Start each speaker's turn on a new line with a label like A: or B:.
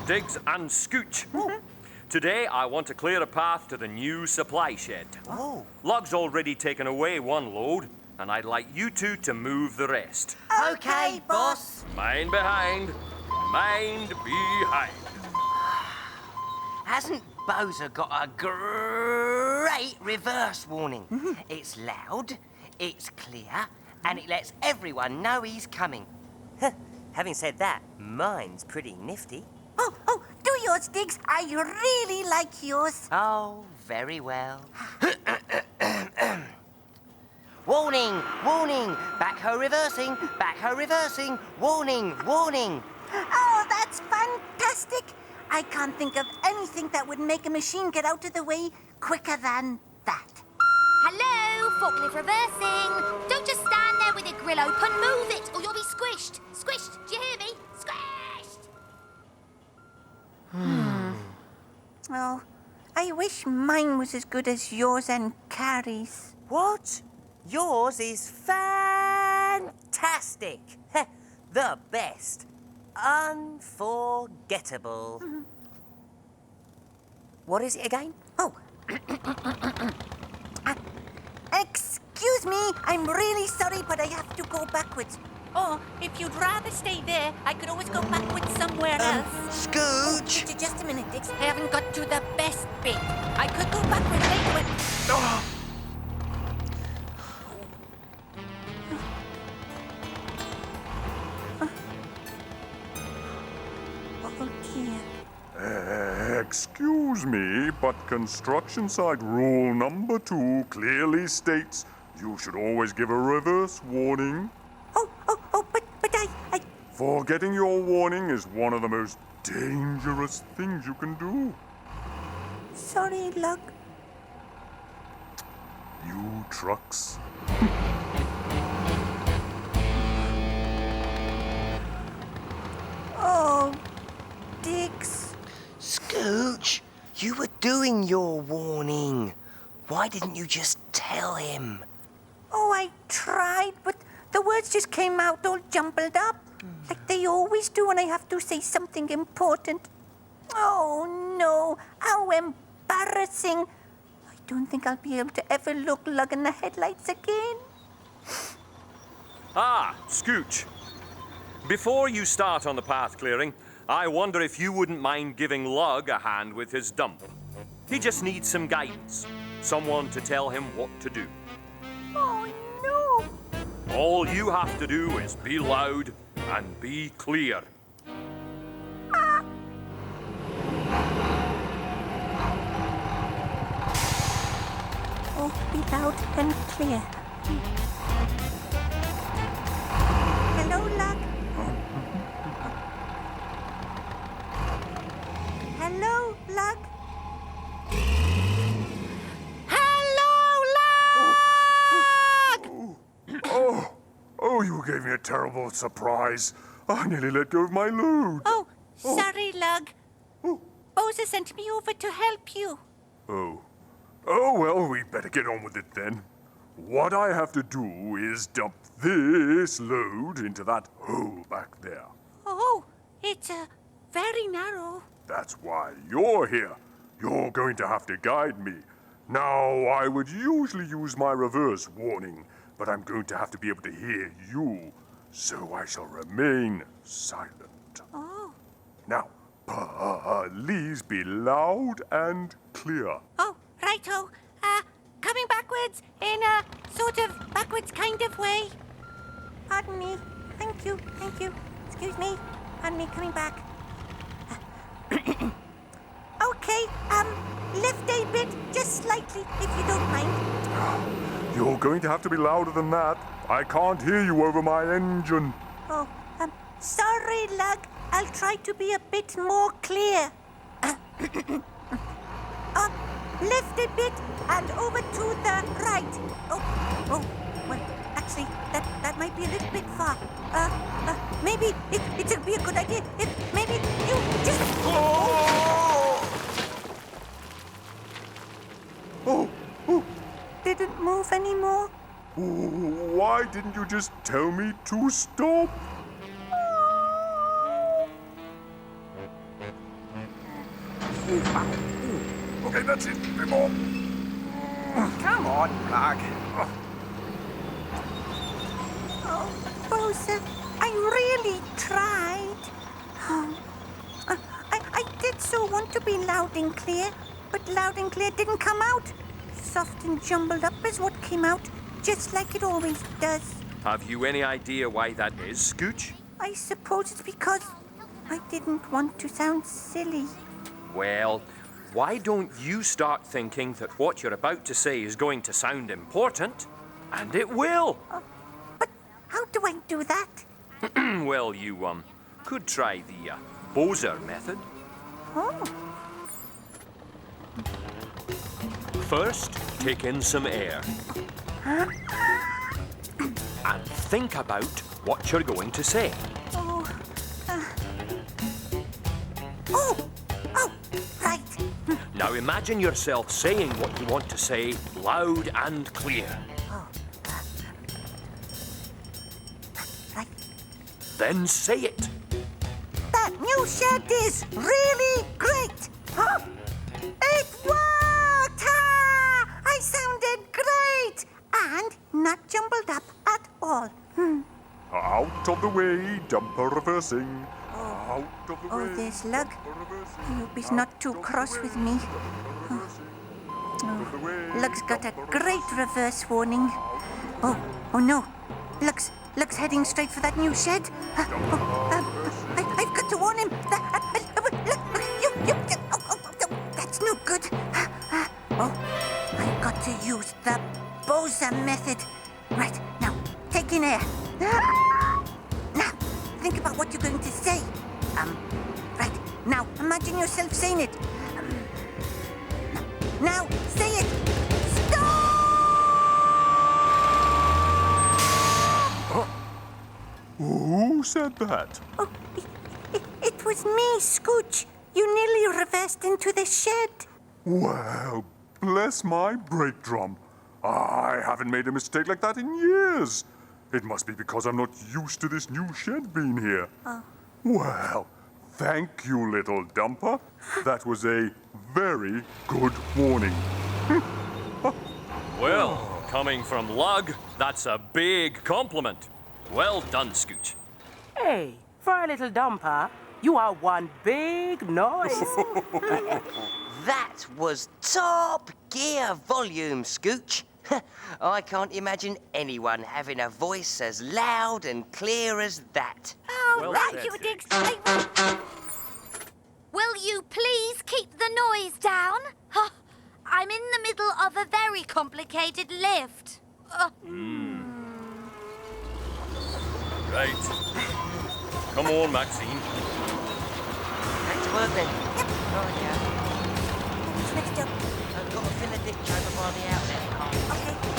A: Diggs and Scooch. Today, I want to clear a path to the new supply shed.
B: Oh.
A: Lug's already taken away one load, and I'd like you two to move the rest.
B: Okay, boss.
A: Mind behind. Mind behind.
B: Hasn't Bowser got a great reverse warning? It's loud, it's clear, and it lets everyone know he's coming. Having said that, mine's pretty nifty.
C: Oh, do yours, Diggs. I really like yours.
B: Oh, very well. Warning, warning, backhoe reversing, warning, warning.
C: Oh, that's fantastic. I can't think of anything that would make a machine get out of the way quicker than that.
D: Hello, forklift reversing. Don't just stand there with your grill open. Move it, or you'll be squished. Squished, do you hear me? Squished!
C: Oh, I wish mine was as good as yours and Carrie's.
B: What? Yours is fantastic. The best. Unforgettable. What is it again?
C: Oh. Excuse me, I'm really sorry, but I have to go backwards. Or, if you'd rather stay there, I could always go backwards somewhere else.
B: Scooch!
C: Just a minute, Dix. I haven't got to the best bit. I could go backwards later when... Oh, dear.
E: Excuse me, but construction site rule number 2 clearly states you should always give a reverse warning.
C: But I...
E: Forgetting your warning is one of the most dangerous things you can do.
C: Sorry, Lug.
E: You trucks.
C: Oh, Dix.
B: Scooch, you were doing your warning. Why didn't you just tell him?
C: Oh, I tried, but the words just came out all jumbled up. Like they always do when I have to say something important. Oh, no. How embarrassing. I don't think I'll be able to ever look Lug in the headlights again.
A: Scooch. Before you start on the path clearing, I wonder if you wouldn't mind giving Lug a hand with his dump. He just needs some guidance. Someone to tell him what to do.
C: Oh, no.
A: All you have to do is be loud and be clear.
C: Oh, be loud and clear. Hello, Lug. Hello, Lug. Hello, Lug!
E: Oh, you gave me a terrible surprise. I nearly let go of my load.
C: Oh, sorry, Lug. Bowser sent me over to help you.
E: Oh, well, we'd better get on with it then. What I have to do is dump this load into that hole back there.
C: Oh, it's very narrow.
E: That's why you're here. You're going to have to guide me. Now, I would usually use my reverse warning, but I'm going to have to be able to hear you, so I shall remain silent.
C: Oh.
E: Now, please be loud and clear.
C: Oh, righto. Coming backwards in a sort of backwards kind of way. Pardon me. Thank you. Excuse me. Pardon me, coming back. Okay, lift a bit, just slightly, if you don't mind.
E: You're going to have to be louder than that. I can't hear you over my engine.
C: Oh, sorry, Lug. I'll try to be a bit more clear. Lift a bit and over to the right. Oh, well, actually, that might be a little bit far. Maybe it'll be a good idea if maybe you just...
E: Oh!
C: Didn't move anymore?
E: Why didn't you just tell me to stop? Okay, that's it. A bit more.
F: Come on, Plug.
C: Oh, Bowser, I really tried. Oh, I did so want to be loud and clear, but loud and clear didn't come out. Soft and jumbled up is what came out, just like it always does.
A: Have you any idea why that is, Scooch?
C: I suppose it's because I didn't want to sound silly.
A: Well, why don't you start thinking that what you're about to say is going to sound important? And it will.
C: But how do I do that?
A: Well, you, could try the, Bowser method.
C: Oh,
A: First, take in some air. And think about what you're going to say.
C: oh, right.
A: Now imagine yourself saying what you want to say loud and clear.
C: Right.
A: Then say it.
C: That new shed is really great. Huh? It worked! Ha! I sounded great and not jumbled up at all.
E: Out of the way, dumper reversing. Out of the
C: Oh,
E: way.
C: there's Lug.
E: dumper reversing.
C: I hope he's not too
E: Out of the
C: cross
E: way,
C: with me.
E: dumper reversing. Out of the way,
C: Lug's got a
E: dumper
C: great reverse warning. Oh no. Lug's heading straight for that new shed. I've got to warn him. That's no good. I've got to use the Bowser method. Right, now, take in air. Now, think about what you're going to say. Right, now, imagine yourself saying it. Now, say it.
E: Who said that?
C: Oh, it was me, Scooch. You nearly reversed into the shed.
E: Well, bless my brake drum. I haven't made a mistake like that in years. It must be because I'm not used to this new shed being here. Well, thank you, little dumper. That was a very good warning.
A: Well, coming from Lug, that's a big compliment. Well done, Scooch.
F: Hey, for a little dumper, you are one big noise.
B: That was top gear volume, Scooch. I can't imagine anyone having a voice as loud and clear as that.
C: Oh,
A: Well
C: right,
A: said,
C: you
A: Jake.
C: did.
D: Will you please keep the noise down? Huh, I'm in the middle of a very complicated lift.
A: Right. Come on, Maxine.
B: Back to work then. Oh, yeah.
C: What's next up?
B: I've got to fill a ditch over by the outlet.
C: Okay.